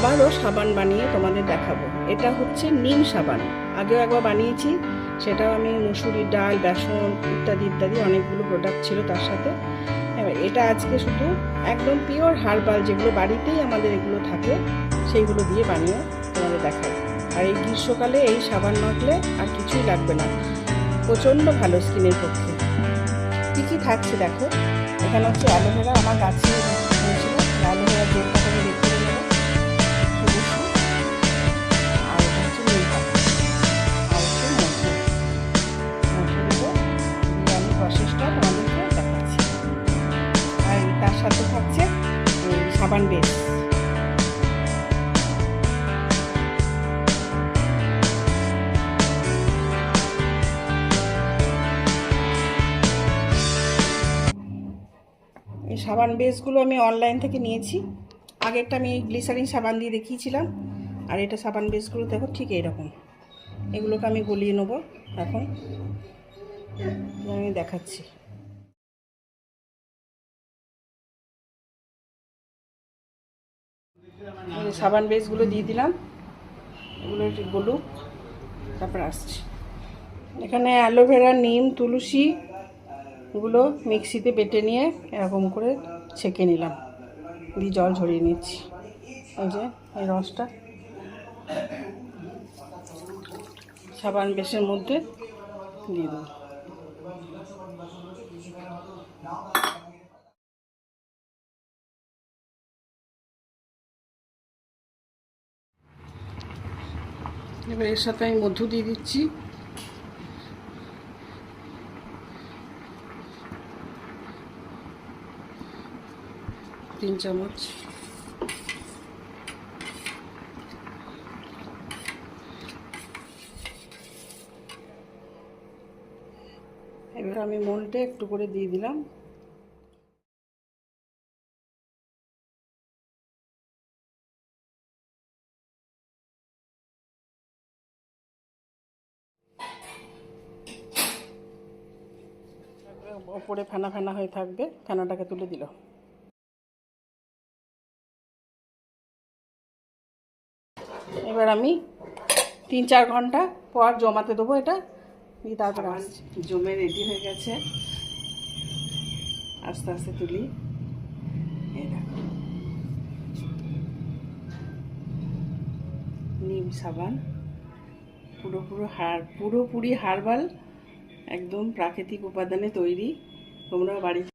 আবারও সাবান বানিয়ে তোমাদের দেখাবো। এটা হচ্ছে নিম সাবান। আগেও একবার বানিয়েছি, সেটাও আমি মুসুরির ডাল, বেসন ইত্যাদি ইত্যাদি অনেকগুলো প্রোডাক্ট ছিল তার সাথে। এবার এটা আজকে শুধু একদম পিওর হার্বাল, যেগুলো বাড়িতেই আমাদের এগুলো থাকে সেইগুলো দিয়ে বানিয়ে তোমাদের দেখাবো। আর এই গ্রীষ্মকালে এই সাবান মাখলে আর কিছুই লাগবে না, প্রচণ্ড ভালো স্কিনের পক্ষে। কী কী থাকছে দেখো। এখানে হচ্ছে অ্যালোভেরা, আমার গাছে হয়েছিল অ্যালোভেরা জেলটাকে আমি রেখে নেবো, আর এটা হচ্ছে নিম পাতা, আর হচ্ছে মধু দেবো দিয়ে আমি প্রসেসটা তোমাদেরকে দেখাচ্ছি। আর তার সাথে থাকছে সাবান বেস। এই সাবান বেসগুলো আমি অনলাইন থেকে নিয়েছি। আগেরটা আমি গ্লিসারিন সাবান দিয়ে দেখিয়েছিলাম, আর এটা সাবান বেসগুলো দেখো ঠিক এইরকম। এগুলোকে আমি গলিয়ে নেবো এখন, আমি দেখাচ্ছি। সাবান বেসগুলো দিয়ে দিলাম, এগুলো একটু গলুক, তারপর আসছি। এখানে অ্যালোভেরা, নিম, তুলসী এগুলো মিক্সিতে বেটে নিয়ে এরকম করে ছেঁকে নিলাম, দিয়ে জল ঝরিয়ে নিচ্ছি। এই যে এই রসটা সাবান বেসের মধ্যে দিয়ে দেবো। এবার এর সাথে আমি মধু দিয়ে দিচ্ছি, তিন চামচ। এবার আমি মলটা একটু করে দিয়ে দিলাম। ওপরে ফেনা ফেনা হয়ে থাকবে, ফেনাটাকে তুলে দিল। এবার আমি 3-4 ঘন্টা পর জমাতে দেবো এটা, দিয়ে তারপরে আসছি। জমে রেডি হয়ে গেছে, আস্তে আস্তে তুলি। এই দেখো নিম সাবান, পুরোপুরি হার্বাল, একদম প্রাকৃতিক উপাদানে তৈরি। তোমরাও বাড়িতে